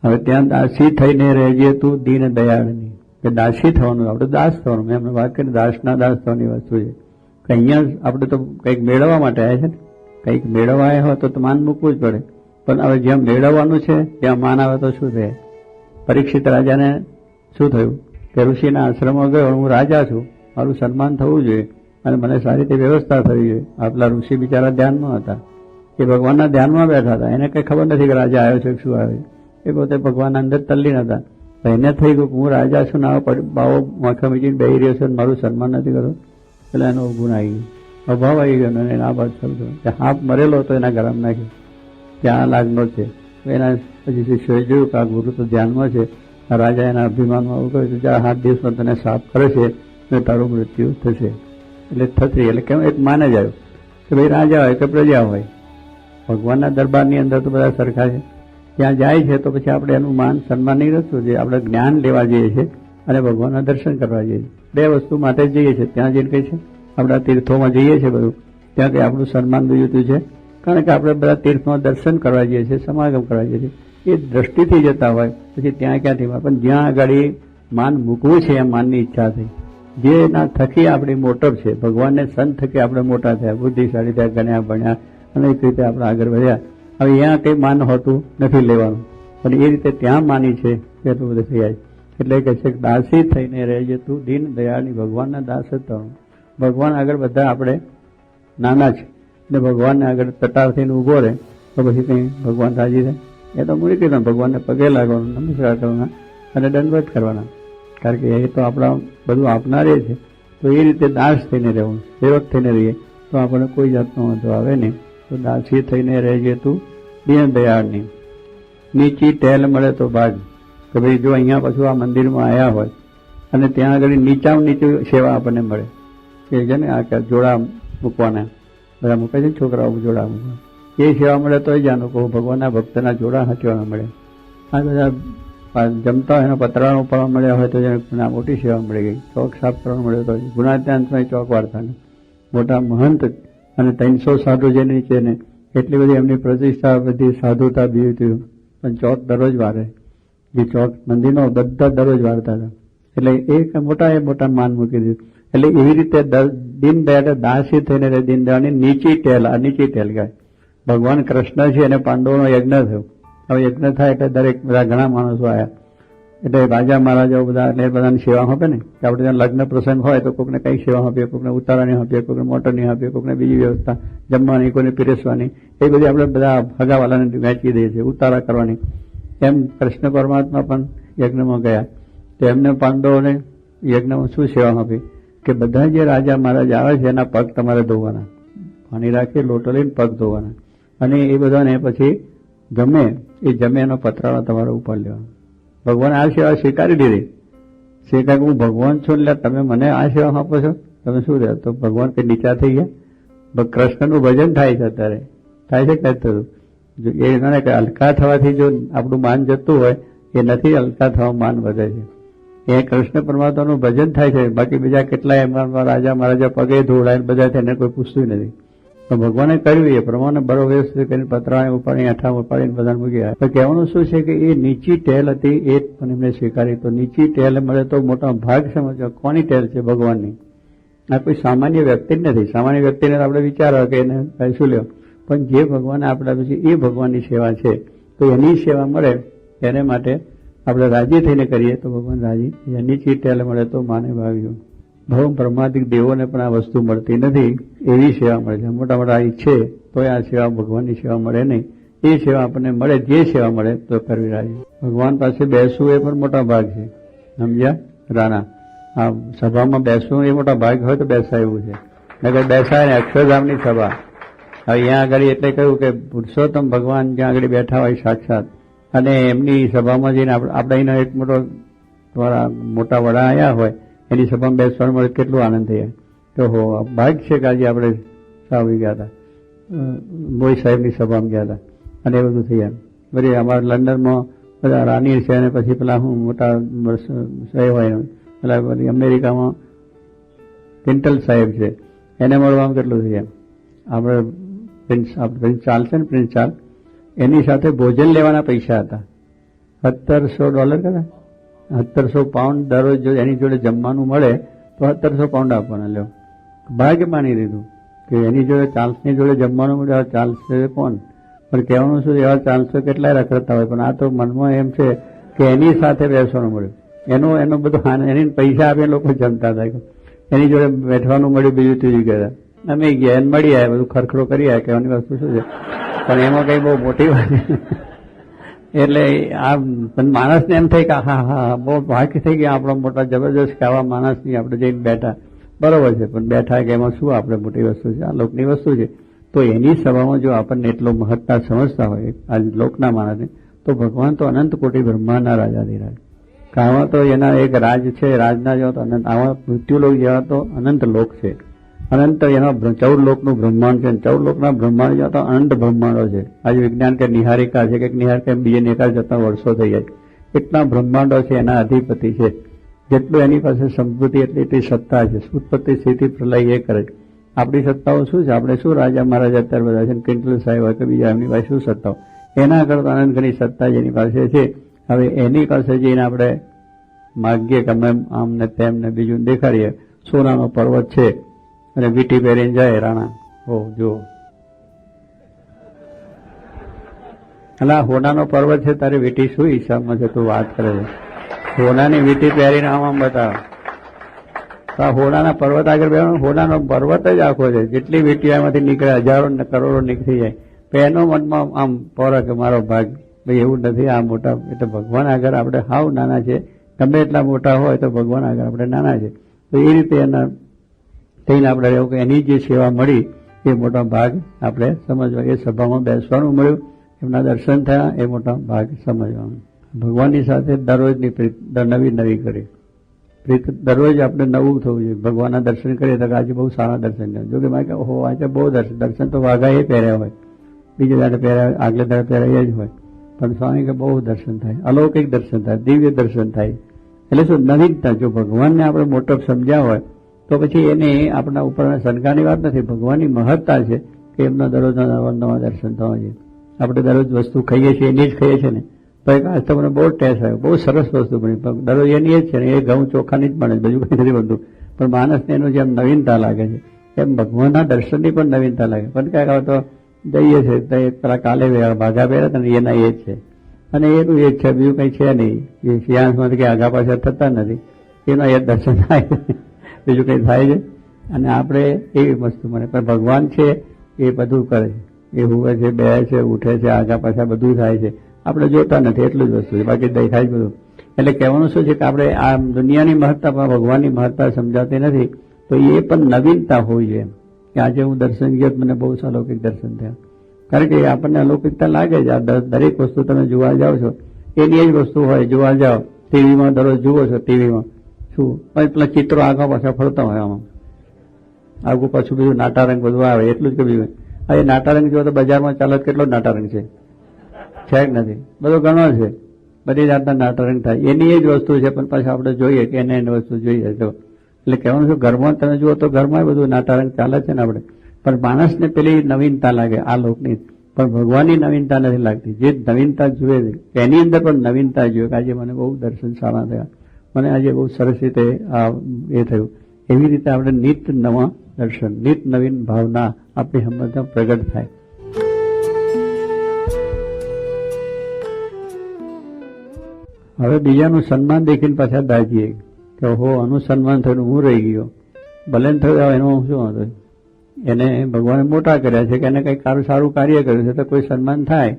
હવે ત્યાં દાસી થઈને રહેજે તું દીન દયાળની, કે દાસી થવાનું, આપણે દાસ થવાનું. મેં એમને વાત કરી, દાસના દાસ થવાની વસ્તુ છે કે અહીંયા આપણે તો કંઈક મેળવવા માટે આવ્યા છે ને, કંઈક મેળવવા આવ્યા હોય તો માન મૂકવું જ પડે. પણ હવે જ્યાં મેળવવાનું છે ત્યાં માન આવે તો શું થાય? પરીક્ષિત રાજાને શું થયું કે ઋષિના આશ્રમમાં ગયો, હું રાજા છું, મારું સન્માન થવું જોઈએ અને મને સારી રીતે વ્યવસ્થા થવી જોઈએ. આપલા ઋષિ બિચારા ધ્યાનમાં હતા, એ ભગવાનના ધ્યાનમાં બેઠા હતા. એને કઈ ખબર નથી કે રાજા આવ્યો છે શું આવે. એ પોતે ભગવાનના અંદર તલ્લીન હતા. એને થઈ ગયું હું રાજા છું ને બાવો માખા મીચીને બેહી રહ્યો છે, મારું સન્માન નથી કરો. એટલે એનો ગુણ આવી ગયો, અભાવ આવી ગયો. અને આ વાત સમજો કે હાથ મરેલો હતો એના ગરમ નાખ્યો, ત્યાં લાગનો છે. એના પછી શિષ્યોએ જોયું કે આ ગુરુ તો ધ્યાનમાં છે. રાજા એના અભિમાનમાં આવું કહ્યું કે જ્યાં 7 દિવસમાં તને સાફ કરે છે ને તારું મૃત્યુ થશે. એટલે થશે. એટલે કેમ એક માને જ આવ્યું કે ભાઈ રાજા હોય કે પ્રજા હોય, ભગવાનના દરબારની અંદર તો બધા સરખા છે. ત્યાં જાય છે તો પછી આપણે એનું માન સન્માન નહીં રાખવું જોઈએ. આપણે જ્ઞાન લેવા જઈએ છીએ અને ભગવાનના દર્શન કરવા જઈએ છીએ. 2 વસ્તુ માટે જ જઈએ છીએ. ત્યાં જઈને કઈ છે આપણા તીર્થોમાં જઈએ છીએ બધું, ત્યાં કંઈ આપણું સન્માન જોઈતું છે. કારણ કે આપણે બધા તીર્થમાં દર્શન કરવા જઈએ છીએ, સમાગમ કરવા જઈએ છીએ. એ દ્રષ્ટિથી જતા હોય પછી ત્યાં ક્યાંથી, પણ જ્યાં આગળ માન મૂકવું છે એમ માનની ઈચ્છા થઈ. જેના થકી આપણી મોટર છે, ભગવાનને સંત થકી આપણે મોટા થયા, બુદ્ધિશાળી થયા, ગણ્યા ભણ્યા અનેક રીતે આપણે આગળ વધ્યા. હવે અહીંયા કંઈ માન હોતું નથી લેવાનું, પણ એ રીતે ત્યાં માની છે એટલું બધું થઈ જાય. એટલે કહે છે કે દાસી થઈને રહેજે તું દીન દયાળની, ભગવાનના દાસ જ થવાનું. ભગવાન આગળ બધા આપણે નાના છે ને ભગવાનને આગળ તટાર થઈને ઊભો રહે તો પછી કંઈ ભગવાન રાજી થાય? એ તો મૂકી કીધું, ભગવાનને પગે લાગવાનું, નમસ્કાર કરવાના અને દંડવત કરવાના. કારણ કે એ તો આપણા બધું આપનારે છે. તો એ રીતે દાસ થઈને રહેવું, સેવક થઈને રહીએ તો આપણને કોઈ જાતનો વાંધો આવે નહીં. તો દાસી થઈને રહેજે તું દીન દયાળની. નીચી ટેલ મળે તો ભાગ, કે ભાઈ જો અહીંયા પાછું આ મંદિરમાં આવ્યા હોય અને ત્યાં આગળ નીચામાં નીચી સેવા આપણને મળે, કે છે ને આ જોડા મૂકવાના બધા મૂકે છે છોકરાઓ, જોડા મૂકવા, એ સેવા મળે તો જાણો કહો ભગવાનના ભક્તના જોડા હચવાના મળે. આ બધા જમતા હોય એના પતરાનો ઉપાડવા મળ્યા હોય તો જેને મોટી સેવા મળી ગઈ. ચોક સાફ કરવા મળ્યો તો ગુણાત્યાંતમાં ચોક વાર્તાને મોટા મહંત અને 300 સાધુ જે નીચે ને એટલી બધી એમની પ્રતિષ્ઠા, બધી સાધુતા બી થયું. પણ ચોક દરરોજ વારે, જે ચોક મંદિરનો બધા દરરોજ વારતા હતા. એટલે એ મોટા માન મૂકી દીધું. એટલે એવી રીતે દીન દયાળ દાસી થઈને રહે, દીન દયાળની નીચી ટેલ. આ નીચી ટેલ ગાય ભગવાન કૃષ્ણ છે અને પાંડવોનો યજ્ઞ થયો. હવે યજ્ઞ થાય એટલે દરેક બધા ઘણા માણસો આવ્યા. એટલે રાજા મહારાજાઓ બધા એટલે બધાની સેવા આપે ને, કે આપણે ત્યાં લગ્ન પ્રસંગ હોય તો કોઈને કઈ સેવા આપીએ, કોઈને ઉતારાની આપીએ, કોઈને મોટરની આપીએ, કોઈને બીજી વ્યવસ્થા જમવાની, કોઈને પીરસવાની, એ બધી આપણે બધા હગાવાલાને વહેંચી દઈએ છીએ, ઉતારા કરવાની. એમ કૃષ્ણ પરમાત્મા પણ યજ્ઞમાં ગયા તો એમને પાંડવોને યજ્ઞમાં શું સેવા આપી કે બધા જે રાજા મહારાજા આવે છે એના પગ તમારે ધોવાના, પાણી રાખી લોટો લઈને પગ ધોવાના, અને એ બધાને પછી ગમે એ જમે એનો પતરાળો તમારે ઉપાડ લેવાનો. ભગવાન આ સેવા સ્વીકારી દીધી. સ્વીકાર હું ભગવાન છું એટલે તમે મને આ સેવા આપો છો, તમે શું રહે? તો ભગવાન કઈ નીચા થઈ ગયા? કૃષ્ણનું ભજન થાય છે અત્યારે, થાય છે કઈ થતું? એ કે હલકા થવાથી જો આપણું માન જતું હોય એ નથી, હલકા થવા માન વધે છે. એ કૃષ્ણ પરમાત્માનું ભજન થાય છે. બાકી બીજા કેટલાય એમના રાજા મહારાજા પગે ધોળાય બધા એને કોઈ પૂછતું નથી. તો ભગવાને કર્યું એ પ્રમાણે બરોબર વ્યવસ્થિત કરીને પતરાને ઉપાડી, આઠા ઉપાડીને બધાને મૂકી આવ્યા. પણ કહેવાનું શું છે કે એ નીચી ટેલ હતી એ પણ એમને સ્વીકારી. તો નીચી ટેલ મળે તો મોટા ભાગ સમજો. કોની ટેલ છે? ભગવાનની. આ કોઈ સામાન્ય વ્યક્તિ જ નથી. સામાન્ય વ્યક્તિને આપણે વિચારો કે એને શું લેવું, પણ જે ભગવાને આપણે આપ્યું છે એ ભગવાનની સેવા છે. તો એની સેવા મળે એને માટે આપણે રાજી થઈને કરીએ તો ભગવાન રાજી. નીચી ટેલ મળે તો માને ભાવ્યું. ભવ બ્રહ્માદિક દેવોને પણ આ વસ્તુ મળતી નથી, એવી સેવા મળે છે. મોટા મોટા છે તો આ સેવા ભગવાનની સેવા મળે નહીં. એ સેવા આપણને મળે, જે સેવા મળે તો કરવી રાજી. ભગવાન પાસે બેસવું એ પણ મોટા ભાગ છે. સમજ્યા રાણા? આ સભામાં બેસવું એ મોટા ભાગ હોય તો બેસાય એવું છે. નકર બેસાય ને અક્ષરધામની સભા. હવે અહીંયા આગળ એટલે કહ્યું કે પુરુષોત્તમ ભગવાન જ્યાં આગળ બેઠા હોય સાક્ષાત, અને એમની સભામાં જઈને આપણે અહીંનો એક મોટા વડા આવ્યા હોય એની સભામાં બેસવાનું મળે કેટલું આનંદ થઈ જાય. તો હો ભાગ છે કે આજે આપણે સાવી ગયા હતા, મોઈ સાહેબની સભામાં ગયા હતા અને એ બધું થઈ જાય. બધી અમારા લંડનમાં બધા રાની છે અને પછી પેલા હું મોટા સાહેબ હોય, પેલા બધી અમેરિકામાં પિન્ટલ સાહેબ છે, એને મળવામાં કેટલું થઈ જાય. આપણે પ્રિન્સ ચાલ છે ને, પ્રિન્સ ચાલ, એની સાથે ભોજન લેવાના પૈસા હતા. $1700 કરે, £1700 દરરોજ જો એની જોડે જમવાનું મળે તો £1700 આપવાના. લ્યો, ભાગ્ય માની લીધું કે એની જોડે ચાર્લ્સની જોડે જમવાનું મળે, ચાર્લ્સ કોણ? પણ કહેવાનું શું, એવા ચાર્લ્સો કેટલાય રખડતા હોય, પણ આ તો મનમાં એમ છે કે એની સાથે બેસવાનું મળ્યું, એનો બધો એની પૈસા આપીને લોકો જમતા હતા, એની જોડે બેઠવાનું મળ્યું, બીજું ત્રીજું ગયા. અમે ગયા એને મળી આવ્યા, બધું ખરખરો કરી આવ્યા, કહેવાની વસ્તુ શું છે, પણ એમાં કઈ બહુ મોટી વાત. એટલે આ માણસને એમ થાય કે હા હા બહુ ભાગ્ય થઈ ગયા આપણો મોટા જબરજસ્ત કે આવા માણસની આપણે જઈને બેઠા. બરોબર છે, પણ બેઠા કે એમાં શું આપણે મોટી વસ્તુ છે, આ લોકની વસ્તુ છે. તો એની સભામાં જો આપણને એટલો મહત્તા સમજતા હોય આ લોકના માણસને, તો ભગવાન તો અનંત કોટી બ્રહ્માંડના રાજાધિરાજ. આમાં તો એના એક રાજ છે, રાજના જેવા તો અનંત, આવા મૃત્યુલોક જેવા તો અનંત લોક છે, અનંત એના 14 લોકનું બ્રહ્માંડ છે, 14 લોકના બ્રહ્માંડ જેવા તો અનંત બ્રહ્માંડો છે. આજે વિજ્ઞાન કે નિહારિકા છે કે નિહારિકા બીજે નિહાર જતા વર્ષો થઈ જાય, એટલા બ્રહ્માંડો છે, એના અધિપતિ છે. જેટલું એની પાસે સંપત્તિ એટલી સત્તા છે, ઉત્પત્તિ સ્થિતિ પ્રલય એ કરે. આપણી સત્તાઓ શું છે, આપણે શું રાજા મહારાજા અત્યારે બધા છે, કિંટલ સાહેબ હોય કે બીજા એમની પાસે શું સત્તાઓ, એના કરતા અનંત ઘણી સત્તા જેની પાસે છે. હવે એની પાસે જઈને આપણે માગીએ કે અમે આમ ને તેમ ને બીજું દેખાડીએ. સોનાનો પર્વત છે અને વીટી પહેરીને જાય રાણા, જો અલા હોનાનો પર્વત છે, તારી વીટી શું હિસાબમાં છે, તું વાત કરે છે? હોનાની વીટી પહેરીને આમ બતાવ, હોનાના પર્વત આગળ બેસવાનું, હોનાનો પર્વત જ આખો છે, જેટલી વીટીઓ એમાંથી નીકળે હજારો ને કરોડો નીકળી જાય. એનો મનમાં આમ પોરા કે મારો ભાગ, ભાઈ એવું નથી, આ મોટા એટલે ભગવાન આગળ આપણે હાવ નાના છે. ગમે એટલા મોટા હોય તો ભગવાન આગળ આપણે નાના છે. તો એ રીતે એના થઈને આપણે એવું કે એની જે સેવા મળી એ મોટા ભાગ આપણે સમજવા, એ સભામાં બેસવાનું મળ્યું, એમના દર્શન થયા, એ મોટા ભાગ સમજવાનું. ભગવાનની સાથે દરરોજની પ્રીત નવી કરી, પ્રીત દરરોજ આપણે નવું થવું જોઈએ. ભગવાનના દર્શન કરીએ તો આજે બહુ સારા દર્શન થાય. જો કે મારે ઓહો આજે બહુ દર્શન તો વાઘા એ પહેર્યા હોય, બીજે દાડે પહેર્યા, આગલે દાડે પહેર્યા એ જ હોય, પણ સ્વામી કે બહુ દર્શન થાય, અલૌકિક દર્શન થાય, દિવ્ય દર્શન થાય. એટલે શું નવીનતા, જો ભગવાનને આપણે મોટો સમજ્યા હોય તો પછી એને આપણા ઉપર શંકાની વાત નથી. ભગવાનની મહત્તા છે કે એમના દરરોજના નવા દર્શન થવા જોઈએ. આપણે દરરોજ વસ્તુ ખાઈએ છીએ એની જ ખાઈએ છીએ ને, તો એક આજ તો મને બહુ ટેસ્ટ આવ્યો, બહુ સરસ વસ્તુ બની, દરરોજ એની જ છે ને, એ ઘઉં ચોખાની જ બને, બીજું કંઈ નથી બનતું. પણ માણસને એનું જેમ નવીનતા લાગે છે એમ ભગવાનના દર્શનની પણ નવીનતા લાગે. પણ ક્યાંક તો જઈએ છે તો પેલા કાલે ભાગા પહેર્યા હતા ને એના એ જ છે, અને એનું એ જ છે, બીજું કંઈ છે નહીં. એ સિયાંશમાંથી કે આગા પાછા થતા નથી, એના એ દર્શન થાય, બીજું કંઈ થાય છે. અને આપણે એવી વસ્તુ મને, પણ ભગવાન છે એ બધું કરે છે, એ હુવે છે, બે છે, ઉઠે છે, આગા પાછા બધું થાય છે, આપણે જોતા નથી, એટલું જ વસ્તુ છે, બાકી દેખાય જ બધું. એટલે કહેવાનું શું છે કે આપણે આ દુનિયાની મહત્તા પણ ભગવાનની મહત્તા સમજાતી નથી, તો એ પણ નવીનતા હોવી જોઈએ. કે આજે હું દર્શન ગયો મને બહુ અલૌકિક દર્શન થયા, કારણ કે આપણને અલૌકિકતા લાગે છે. આ દરેક વસ્તુ તમે જોવા જાઓ છો એની એ જ વસ્તુ હોય, જોવા જાઓ ટીવીમાં દરરોજ જુઓ છો, ટીવીમાં શું પેલા ચિત્રો આગળ પાછા ફરતા હોય, આમાં આગું પાછું બીજું નાટારંગ બધું આવે, એટલું જ કે બીજું આ નાટારંગ જો તો બજારમાં ચાલે કેટલો નાટારંગ છે કે નથી, બધો ઘણો છે, બધી જાતના નાટારંગ થાય, એની એ જ વસ્તુ છે. પણ પાછું આપણે જોઈએ કે એને એની વસ્તુ જોઈએ તો, એટલે કહેવાનું શું, ઘરમાં તમે જુઓ તો ઘરમાં બધું નાટારંગ ચાલે છે ને આપણે, પણ માણસને પેલી નવીનતા લાગે આ લોકની, પણ ભગવાનની નવીનતા નથી લાગતી. જે નવીનતા જુએ છે એની અંદર પણ નવીનતા જોઈએ. આજે મને બહુ દર્શન સારા થયા, મને આજે બહુ સરસ રીતે આ એ થયું. એવી રીતે આપણે નિત નવા દર્શન, નિત નવીન ભાવના આપણી હંમેશા પ્રગટ થાય. હવે બીજાનું સન્માન દેખીને પાછા દાજીએ કે હો આનું સન્માન થયું, હું રહી ગયો, ભલે ને થયું, એનું શું હતું, એને ભગવાને મોટા કર્યા છે કે એને કંઈક સારું કાર્ય કર્યું છે તો કોઈ સન્માન થાય,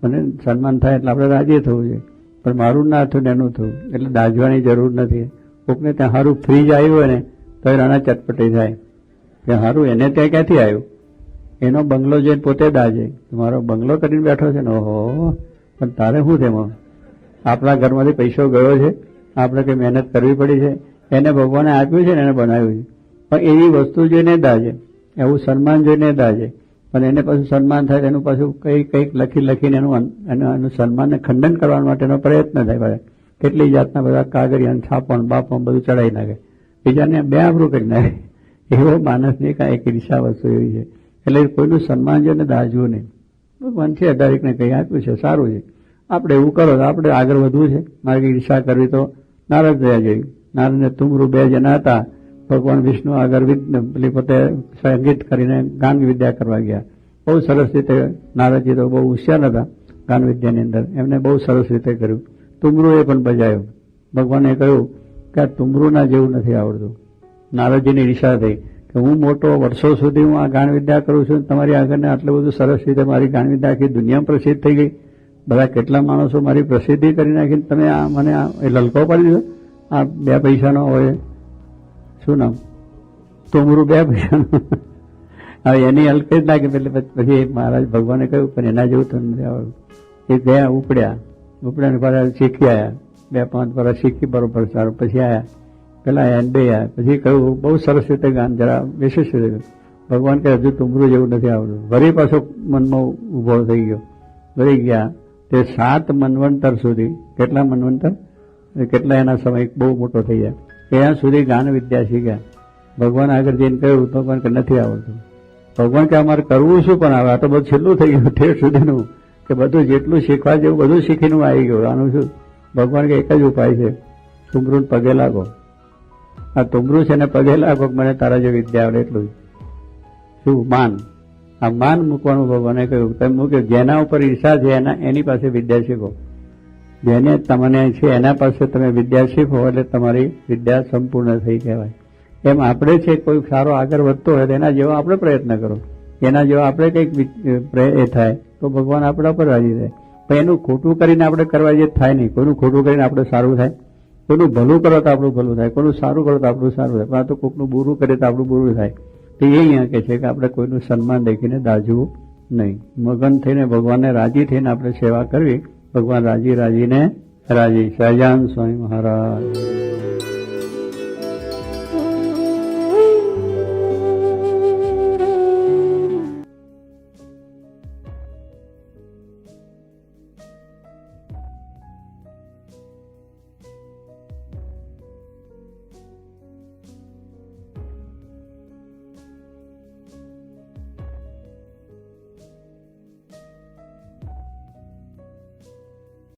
મને સન્માન થાય એટલે આપણે રાજી થવું જોઈએ. પણ મારું ના થયું ને એનું થયું, એટલે દાજવાની જરૂર નથી. કોકને ત્યાં સારું ફ્રીજ આવ્યું હોય ને તો એ રાણા ચટપટી થાય કે સારું એને ત્યાં ક્યાંથી આવ્યું, એનો બંગલો જોઈને પોતે દાજે, મારો બંગલો કરીને બેઠો છે ને, ઓહો, પણ તારે શું તેમાં, આપણા ઘરમાંથી પૈસો ગયો છે, આપણે કઈ મહેનત કરવી પડી છે, એને ભગવાને આપ્યું છે ને એને બનાવ્યું છે, પણ એવી વસ્તુ જોઈને દાજે, એવું સન્માન જોઈને દાજે. પણ એને પાછું સન્માન થાય એનું પાછું કંઈક લખીને એનું સન્માનને ખંડન કરવા માટેનો પ્રયત્ન થાય. કેટલી જાતના બધા કાગળિયા છાપણ બાપણ બધું ચડાવી નાખે, બીજાને બે આબરૂ કરી નાખે. એવો માણસની કાંઈક ઈર્ષા વસ્તુ એવી છે. એટલે કોઈનું સન્માન જોઈને દાજવું નહીં. ભગવાન છે દરેકને કંઈ આપ્યું છે, સારું છે, આપણે એવું કરો તો આપણે આગળ વધવું છે, મારે કઈ ઈર્ષા કરવી તો નારદ દયા જેવી. નારદ ને તુમરું 2 જણા હતા. ભગવાન વિષ્ણુ આગળ પેલી પોતે સંગીત કરીને ગાન વિદ્યા કરવા ગયા. બહુ સરસ રીતે, નારદજી તો બહુ હોશિયાર હતા ગાન વિદ્યાની અંદર, એમને બહુ સરસ રીતે કર્યું. તુમરું એ પણ બજાયું. ભગવાને કહ્યું કે આ તુમરુંના જેવું નથી આવડતું. નારદજીની ઈર્ષા થઈ કે હું મોટો, વર્ષો સુધી હું આ ગાન વિદ્યા કરું છું, તમારી આગળ આટલું બધું સરસ રીતે મારી ગાન વિદ્યા આખી દુનિયામાં પ્રસિદ્ધ થઈ ગઈ, બધા કેટલા માણસો મારી પ્રસિદ્ધિ કરી નાખીને તમે આ મને એ લલકો પાડી દીધો. આ 2 પૈસાનો હોય, શું નામ, તુમરું 2 પૈસાનું. હવે એની હલકે જ લાગે. એટલે પછી મહારાજ ભગવાને કહ્યું પણ એના જેવું તો નથી આવડતું. એ ગયા, ઉપડ્યા પાછા શીખી આવ્યા. 2-5 વર્ષ શીખી બરોબર સારું. પછી આવ્યા, પેલા આવ્યા 2 આવ્યા. પછી કહ્યું બહુ સરસ રીતે ગાન, જરા વિશેષ રીતે. ભગવાન કહે હજુ તુમરું જેવું નથી આવડતું. વળી પાછો મનમાં ઉભો થઈ ગયો. વળી ગયા તે 7 મન્વંતર સુધી, કેટલા મન્વંતર, કેટલા એના સમય બહુ મોટો થઈ જાય ત્યાં સુધી ગાન વિદ્યા શીખ્યા. ભગવાન આગળ જઈને કહ્યું, ભગવાન કે નથી આવડતું. ભગવાન કે અમારે કરવું શું પણ આવે, આ તો બધું છેલ્લું થઈ ગયું ઠેર સુધીનું, કે બધું જેટલું શીખવા જેવું બધું શીખીને આવી ગયું. આનું શું? ભગવાન કે એક જ ઉપાય છે, તુમરું પગે લાગો. આ તુમરું છે ને પગે લાગો, મને તારા જે વિદ્યા આવડે એટલું. શું? માન. આ માન મૂકવાનું ભગવાને કહ્યું. તમે મૂકે જેના ઉપર ઈર્ષા છે એની પાસે વિદ્યા શીખો. જેને તમને છે એના પાસે તમે વિદ્યા શીખો એટલે તમારી વિદ્યા સંપૂર્ણ થઈ કહેવાય. એમ આપણે છે કોઈ સારો આગળ વધતો હોય તો એના જેવો આપણે પ્રયત્ન કરો, એના જેવો આપણે કંઈક એ થાય તો ભગવાન આપણા પર રાજી થાય. પણ એનું ખોટું કરીને આપણે કરવા જે થાય નહીં. કોઈનું ખોટું કરીને આપણે સારું થાય, કોઈનું ભલું કરો તો આપણું ભલું થાય, કોઈનું સારું કરો તો આપણું સારું થાય. પણ આ તો કોઈકનું બુરું કરે તો આપણું બુરું થાય. તો એ અહીંયા કહે છે કે આપણે કોઈનું સન્માન દેખીને દાઝવું નહીં. મગન થઈને ભગવાનને રાજી થઈને આપણે સેવા કરવી. ભગવાન રાજીને રાજી. સહજાનંદ સ્વામી મહારાજ.